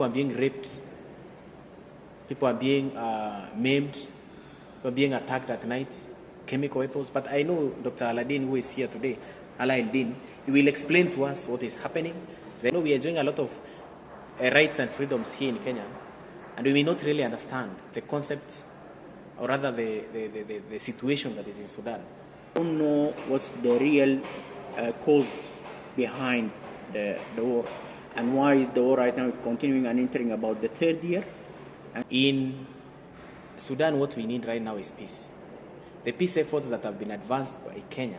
People are being raped, people are being maimed, people are being attacked at night, chemical weapons. But I know Dr. Aladdin, who is here today, Aladdin, he will explain to us what is happening. I know we are enjoying a lot of rights and freedoms here in Kenya, and we may not really understand the concept, or rather the situation that is in Sudan. We don't know what's the real cause behind the war, and why is the war right now continuing and entering about the third year. In Sudan, what we need right now is peace. The peace efforts that have been advanced by Kenya,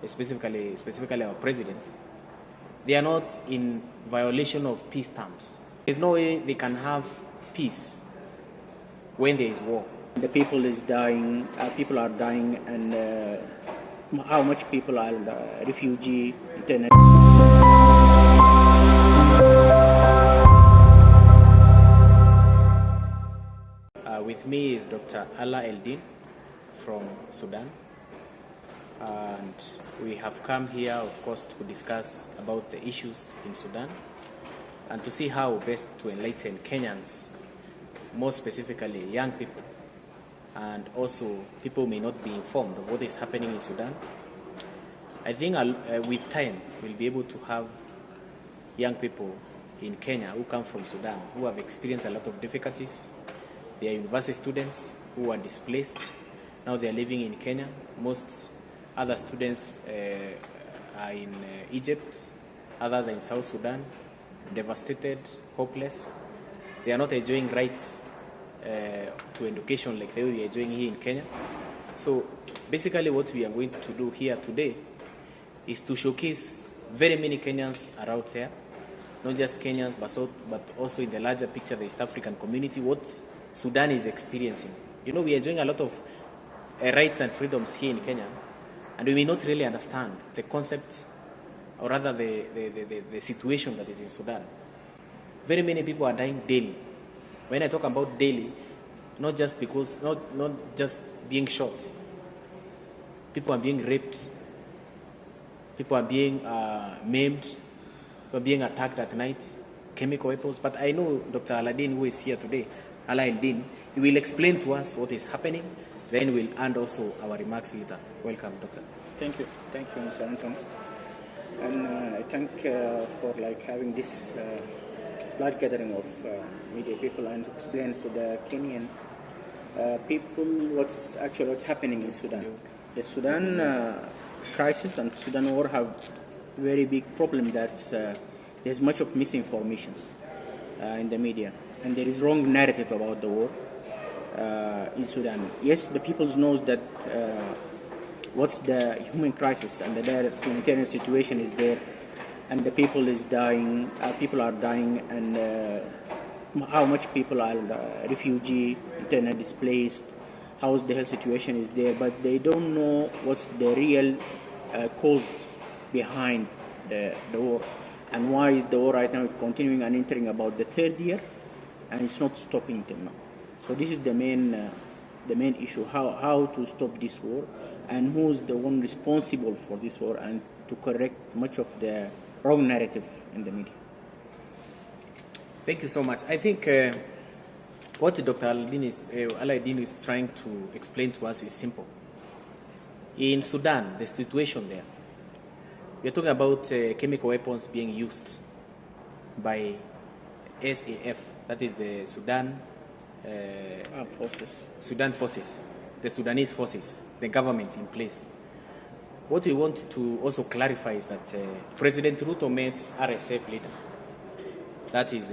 specifically our president, they are not in violation of peace terms. There's no way they can have peace when there is war. The people is dying, people are dying, and how much people are refugee. With me is Dr. Ala Eldin from Sudan, and we have come here, of course, to discuss about the issues in Sudan and to see how best to enlighten Kenyans, more specifically young people, and also people may not be informed of what is happening in Sudan. I think with time we'll be able to have young people in Kenya who come from Sudan, who have experienced a lot of difficulties. They are university students who are displaced. Now they are living in Kenya. Most other students are in Egypt. Others are in South Sudan, devastated, hopeless. They are not enjoying rights to education like they are enjoying here in Kenya. So basically what we are going to do here today is to showcase very many Kenyans are out there, not just Kenyans, but also in the larger picture, the East African community, what Sudan is experiencing. You know, we are enjoying a lot of rights and freedoms here in Kenya, and we may not really understand the concept, or rather the situation that is in Sudan. Very many people are dying daily. When I talk about daily, not just just being shot. People are being raped. People are being maimed. People are being attacked at night. Chemical weapons. But I know Dr. Aladdin, who is here today, Aladdin, he will explain to us what is happening. Then we'll end also our remarks later. Welcome, Doctor. Thank you, Mr. Anton. And I thank for having this large gathering of media people and to explain to the Kenyan people what's happening in Sudan. The Sudan crisis and Sudan war have very big problem that there's much of misinformation in the media, and there is wrong narrative about the war in Sudan. Yes, the people knows that what's the human crisis and the humanitarian situation is there, and the people is dying, people are dying, and how much people are refugee, internally displaced, how the health situation is there, but they don't know what's the real cause behind the war, and why is the war right now continuing and entering about the third year, and it's not stopping till now. So this is the main issue: how to stop this war, and who's the one responsible for this war, and to correct much of the wrong narrative in the media. Thank you so much. I think what Dr. Aladdin is trying to explain to us is simple. In Sudan, the situation there, we are talking about chemical weapons being used by SAF, that is the Sudan forces, the Sudanese forces, the government in place. What we want to also clarify is that President Ruto met RSF leader, that is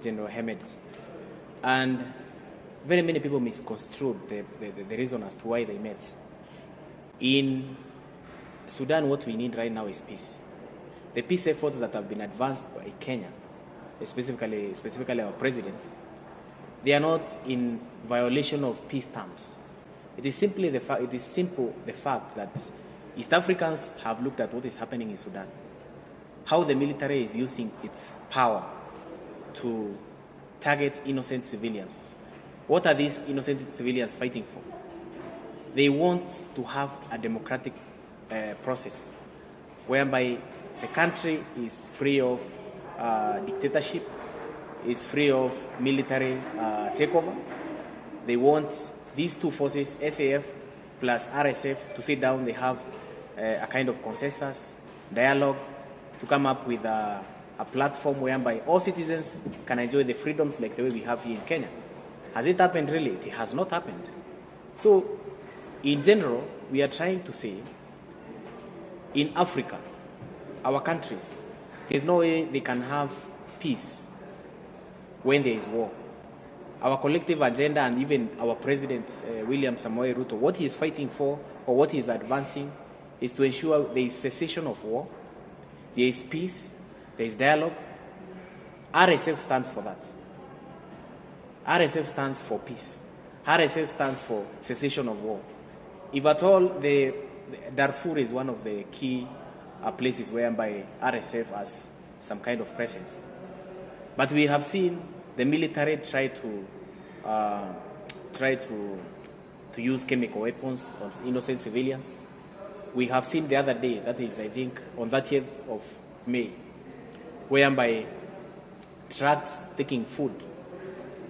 General Hamed, and very many people misconstrued the reason as to why they met. In Sudan, what we need right now is peace. The peace efforts that have been advanced by Kenya, specifically our president, they are not in violation of peace terms. It is simply the fact that East Africans have looked at what is happening in Sudan, how the military is using its power to target innocent civilians. What are these innocent civilians fighting for? They want to have a democratic process whereby the country is free of dictatorship, is free of military takeover. They want these two forces, SAF plus RSF, to sit down. They have a kind of consensus, dialogue, to come up with a platform whereby all citizens can enjoy the freedoms like the way we have here in Kenya. Has it happened really? It has not happened. So, in general, we are trying to say, in Africa, our countries, there's no way they can have peace when there is war. Our collective agenda, and even our president, William Samoei Ruto, what he is fighting for or what he is advancing is to ensure there is cessation of war, there is peace, there is dialogue. RSF stands for that. RSF stands for peace. RSF stands for cessation of war. If at all, Darfur is one of the key places whereby RSF has some kind of presence. But we have seen the military try to use chemical weapons on innocent civilians. We have seen the other day, that is, I think, on 30th of May, whereby trucks taking food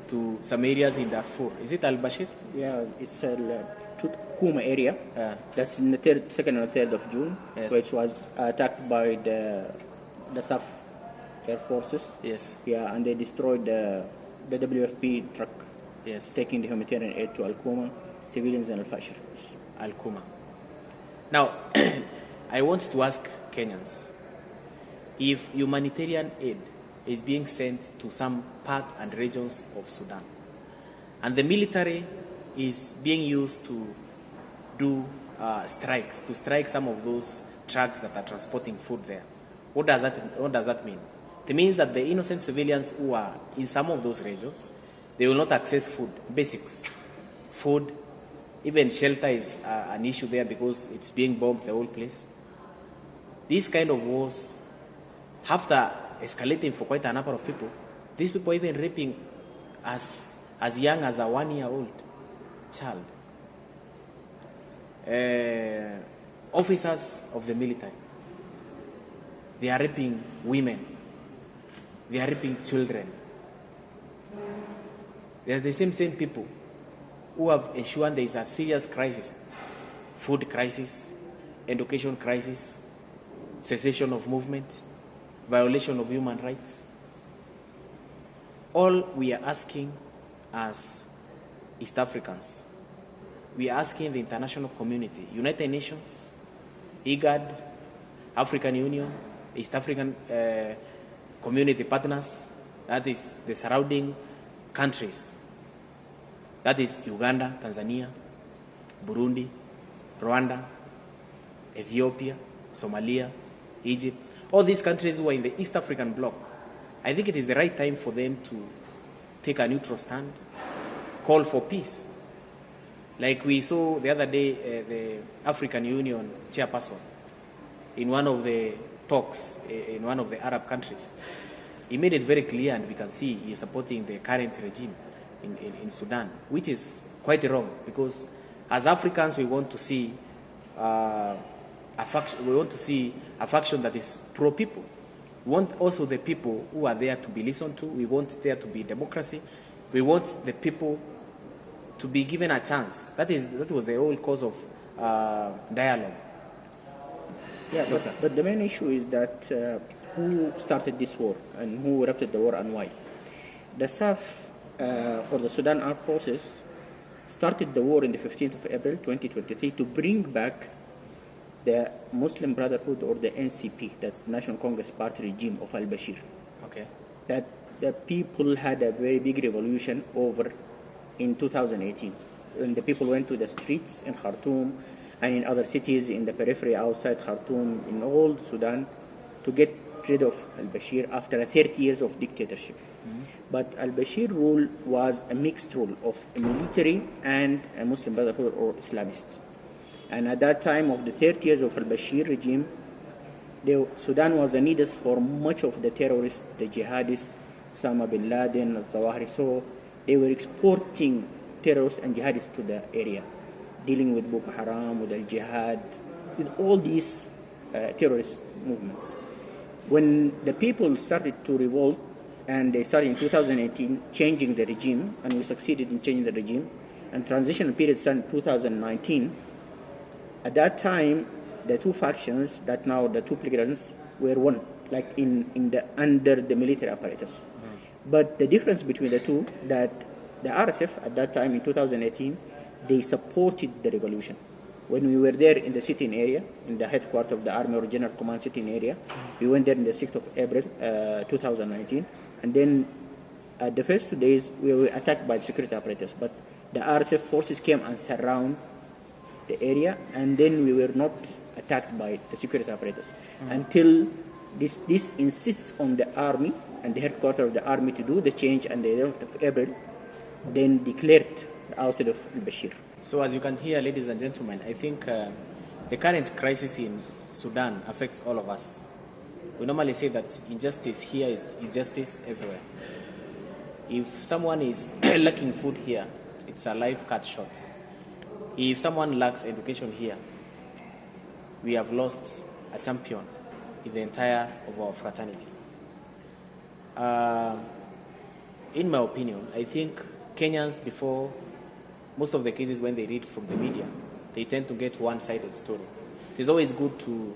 to some areas in Darfur. Is it Al-Bashir? Yeah, it's Kuma area. That's in the 2nd or 3rd of June, yes, which was attacked by the SAF Air Forces. Yes. Yeah, and they destroyed the WFP truck. Yes. Taking the humanitarian aid to Al-Kuma, civilians and Al-Fashir. Al-Kuma. Now, I want to ask Kenyans, if humanitarian aid is being sent to some part and regions of Sudan, and the military is being used to do strikes, to strike some of those trucks that are transporting food there, what does that mean? It means that the innocent civilians who are in some of those regions, they will not access food, basics. Food, even shelter is an issue there because it's being bombed the whole place. These kind of wars, after escalating for quite a number of people, these people even raping as young as a 1-year-old child. Officers of the military, they are raping women, they are raping children. They are the same people who have ensured there is a serious crisis, food crisis, education crisis, cessation of movement, violation of human rights. All we are asking as East Africans, we are asking the international community, United Nations, IGAD, African Union, East African community partners, that is the surrounding countries, that is Uganda, Tanzania, Burundi, Rwanda, Ethiopia, Somalia, Egypt, all these countries who are in the East African bloc. I think it is the right time for them to take a neutral stand, call for peace. Like we saw the other day, the African Union chairperson, in one of the talks in one of the Arab countries, he made it very clear, and we can see he is supporting the current regime in Sudan, which is quite wrong, because as Africans we want to see a faction that is pro-people. We want also the people who are there to be listened to. We want there to be democracy. We want the people to be given a chance. That was the whole cause of dialogue. Yeah, but the main issue is that who started this war and who erupted the war and why. The SAF, or the Sudan Armed Forces, started the war on the 15th of April 2023 to bring back the Muslim Brotherhood, or the NCP, that's National Congress Party regime of al-Bashir. Okay. That the people had a very big revolution over in 2018. When the people went to the streets in Khartoum and in other cities in the periphery outside Khartoum, in all Sudan, to get rid of al-Bashir after 30 years of dictatorship. Mm-hmm. But al-Bashir rule was a mixed rule of a military and a Muslim Brotherhood or Islamist. And at that time of the 30 years of al-Bashir regime, Sudan was a nidus for much of the terrorists, the jihadists, Osama bin Laden, al-Zawahiri. So they were exporting terrorists and jihadists to the area, dealing with Boko Haram, with al-Jihad, with all these terrorist movements. When the people started to revolt, and they started in 2018 changing the regime, and we succeeded in changing the regime, and transitional period started in 2019. At that time, the two factions, that now the two belligerents, were one, like in the under the military apparatus. But the difference between the two, that the RSF at that time in 2018, they supported the revolution. When we were there in the sitting area, in the headquarters of the Army or General Command sitting area, we went there in the 6th of April 2019, and then at the first 2 days we were attacked by the security apparatus, but the RSF forces came and surround the area, and then we were not attacked by the security apparatus until this insists on the army and the headquarters of the army to do the change, and the 11th of April then declared the outside of al-Bashir. So as you can hear, ladies and gentlemen, I think the current crisis in Sudan affects all of us. We normally say that injustice here is injustice everywhere. If someone is lacking food here, it's a life cut short. If someone lacks education here, we have lost a champion in the entire of our fraternity. In my opinion, I think Kenyans, before most of the cases when they read from the media, they tend to get one-sided story. It's always good to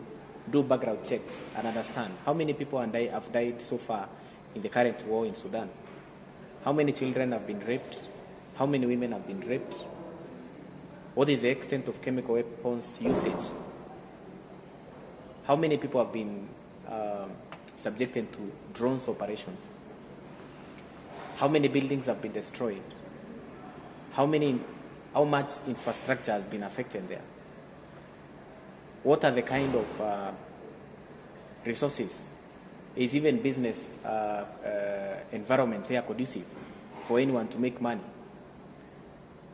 do background checks and understand how many people have died so far in the current war in Sudan. How many children have been raped? How many women have been raped? What is the extent of chemical weapons usage? How many people have been subjected to drones operations? How many buildings have been destroyed? How much infrastructure has been affected there? What are the kind of resources? Is even business environment there conducive for anyone to make money?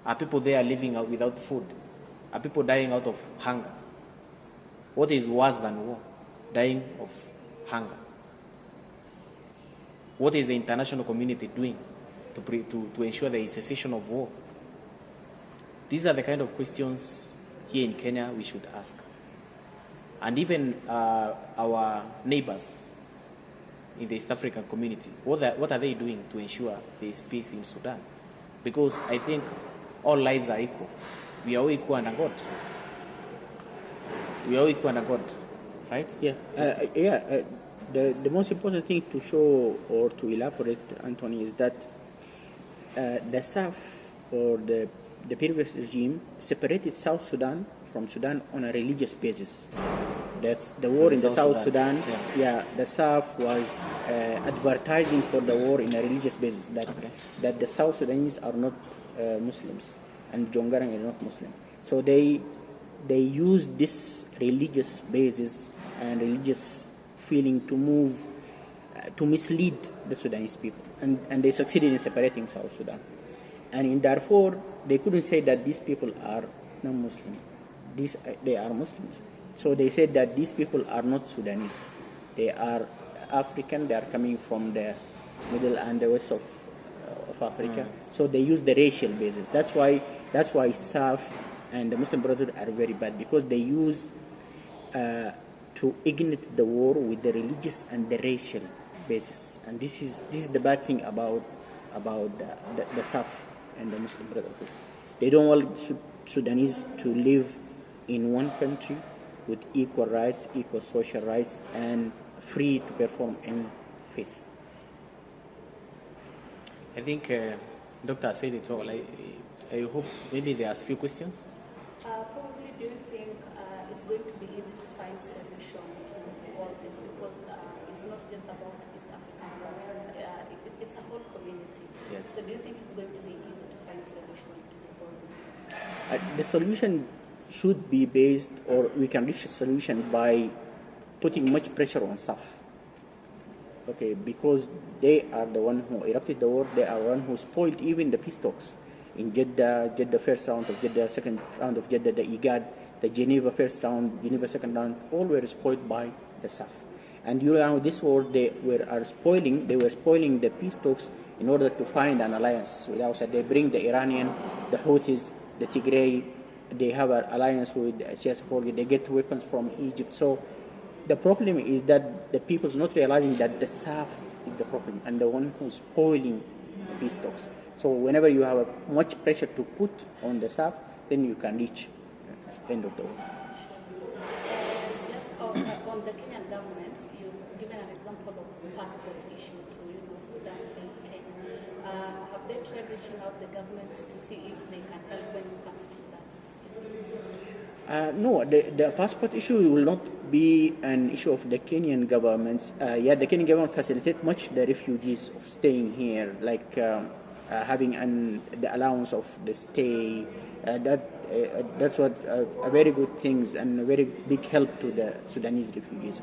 Are people there living out without food? Are people dying out of hunger? What is worse than war? Dying of hunger. What is the international community doing to ensure the cessation of war? These are the kind of questions here in Kenya we should ask. And even our neighbors in the East African community, what are they doing to ensure there is peace in Sudan? Because I think all lives are equal. We are all equal under God. We are all equal under God, right? Yeah. The most important thing to show or to elaborate, Anthony, is that the SAF or the previous regime separated South Sudan from Sudan on a religious basis. That's the war in the South Sudan. The SAF was advertising for the war in a religious basis, that the South Sudanese are not Muslims and Jongarang are not Muslim. So they use this religious basis and religious feeling to move to mislead the Sudanese people, and they succeeded in separating South Sudan. And in Darfur, they couldn't say that these people are non-Muslim. They are Muslims. So they said that these people are not Sudanese. They are African. They are coming from the middle and the west of Africa. So they use the racial basis. That's why SAF and the Muslim Brotherhood are very bad, because they use to ignite the war with the religious and the racial basis. And this is the bad thing about the SAF and the Muslim Brotherhood. They don't want Sudanese to live in one country with equal rights, equal social rights, and free to perform in faith. I think Doctor said it all. I hope maybe there's a few questions. Probably, do you think it's going to be easy to find solution to all this, because it's not just about East Africans, but it's a whole community. Yes. So do you think it's going to be easy to find solution to all this? The solution should be based, or we can reach a solution by putting much pressure on SAF. Okay, because they are the one who erupted the war. They are the one who spoiled even the peace talks in Jeddah first round of Jeddah, second round of Jeddah, the IGAD, the Geneva first round, Geneva second round, all were spoiled by the SAF. And you know, this war they were spoiling the peace talks in order to find an alliance with outside. They bring the Iranian, the Houthis, the Tigray. They have an alliance with CS4. They get weapons from Egypt. So the problem is that the people's not realizing that the South is the problem and the one who's spoiling the peace talks. So whenever you have much pressure to put on the South, then you can reach end of the war. Just on the Kenyan government, you've given an example of passport issue to Sudan and Kenya. Have they tried reaching out the government to see if they can help when it comes to that issue? No, the passport issue will not be an issue of the Kenyan government. The Kenyan government facilitate much the refugees of staying here, like having the allowance of the stay. That's what a very good things and a very big help to the Sudanese refugees.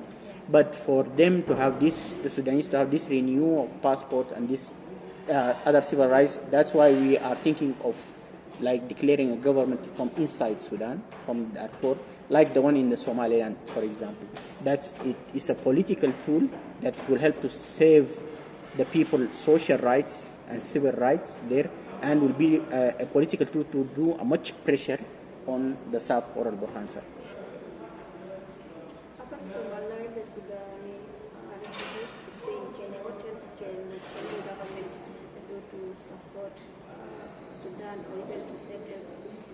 But for them to have this, the Sudanese to have this renewal of passport and this other civil rights, that's why we are thinking of like declaring a government from inside Sudan, from Darfur, like the one in the Somaliland, for example. It's a political tool that will help to save the people's social rights and civil rights there, and will be a political tool to do a much pressure on the South or Al-Burhan side. Apart from allowing the Sudanese refugees to stay in Kenya, what else can the Kenyan government do to support Sudan or even to save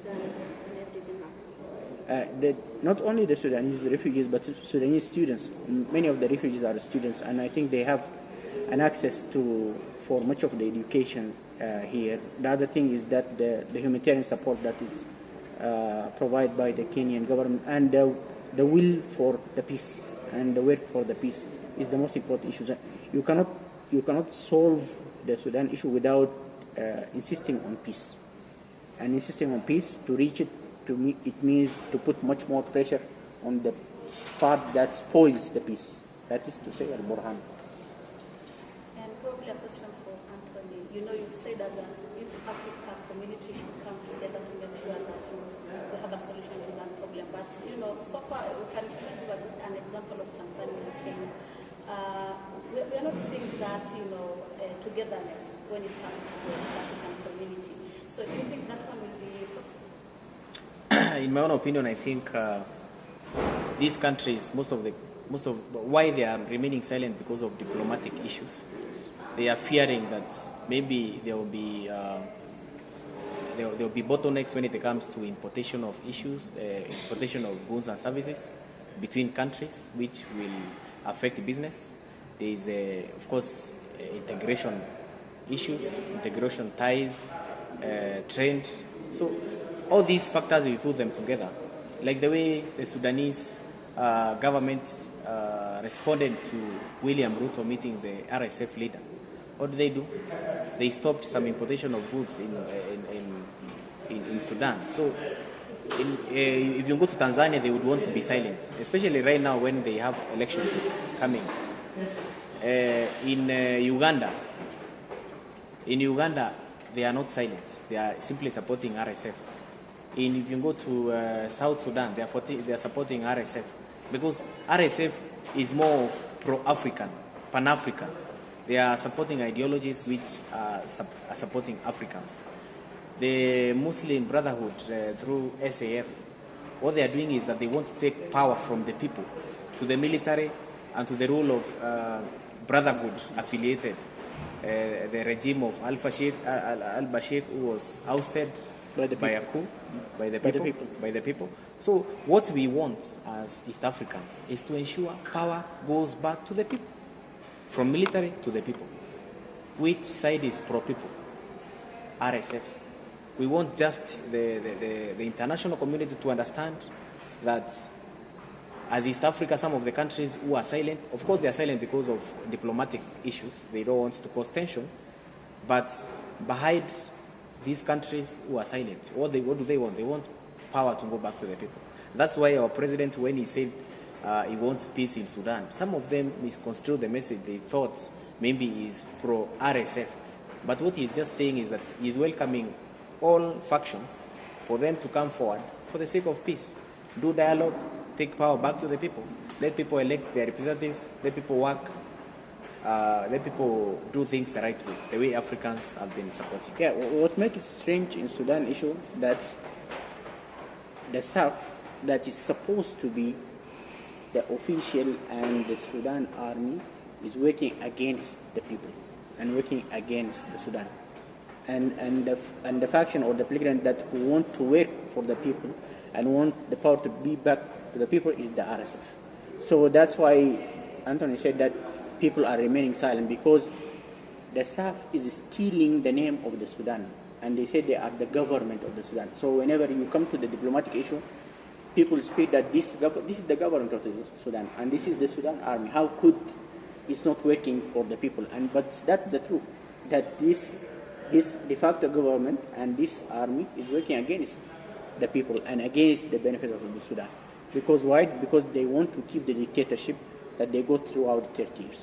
Sudan and everything? Not only the Sudanese refugees, but Sudanese students. Many of the refugees are students, and I think they have an access for much of the education here. The other thing is that the humanitarian support that is provided by the Kenyan government, and the will for the peace and the work for the peace is the most important issue. You cannot solve the Sudan issue without insisting on peace. And insisting on peace, to reach it, to me, it means to put much more pressure on the part that spoils the peace. That is to say, Al-Burhan. And probably a question for Anthony. You've said as an East Africa community should come together to make sure that we have a solution to that problem. But so far we can give an example of Tanzania and Kenya. We are not seeing that togetherness when it comes to the East African community. So do you think that one will be possible? In my own opinion, I think these countries, most of why they are remaining silent because of diplomatic issues. They are fearing that maybe there will be bottlenecks when it comes to importation of importation of goods and services between countries, which will affect business. There is, of course, integration issues, integration ties, trend. So all these factors, we put them together, like the way the Sudanese government responded to William Ruto meeting the RSF leader. What did they do? They stopped some importation of goods in Sudan. So if you go to Tanzania, they would want to be silent, especially right now when they have elections coming. In Uganda, they are not silent. They are simply supporting RSF. If you go to South Sudan, they are supporting RSF, because RSF is more of pro-African, pan-African. They are supporting ideologies which are supporting Africans. The Muslim Brotherhood through SAF, what they are doing is that they want to take power from the people to the military and to the rule of Brotherhood affiliated, the regime of al-Bashir, who was ousted by a coup, by the people. So what we want as East Africans is to ensure power goes back to the people, from military to the people. Which side is pro-people? RSF. We want just the international community to understand that as East Africa, some of the countries who are silent, of course they are silent because of diplomatic issues. They don't want to cause tension. But behind these countries who are silent, what do they want? They want power to go back to the people. That's why our president, when he said he wants peace in Sudan, some of them misconstrued the message. They thought maybe he's pro-RSF. But what he's just saying is that he's welcoming all factions for them to come forward for the sake of peace. Do dialogue, take power back to the people. Let people elect their representatives, let people work, let people do things the right way, the way Africans have been supporting. Yeah, what makes it strange in Sudan issue that the South, that is supposed to be the official and the Sudan army is working against the people and working against the Sudan. And the faction or the belligerent that want to work for the people and want the power to be back to the people is the RSF. So that's why Anthony said that people are remaining silent, because the SAF is stealing the name of the Sudan, and they say they are the government of the Sudan. So whenever you come to the diplomatic issue, people speak that this is the government of the Sudan, and this is the Sudan army. How could it's not working for the people? But that's the truth, that this de facto government and this army is working against the people and against the benefits of the Sudan. Because why? Because they want to keep the dictatorship that they go throughout 30 years.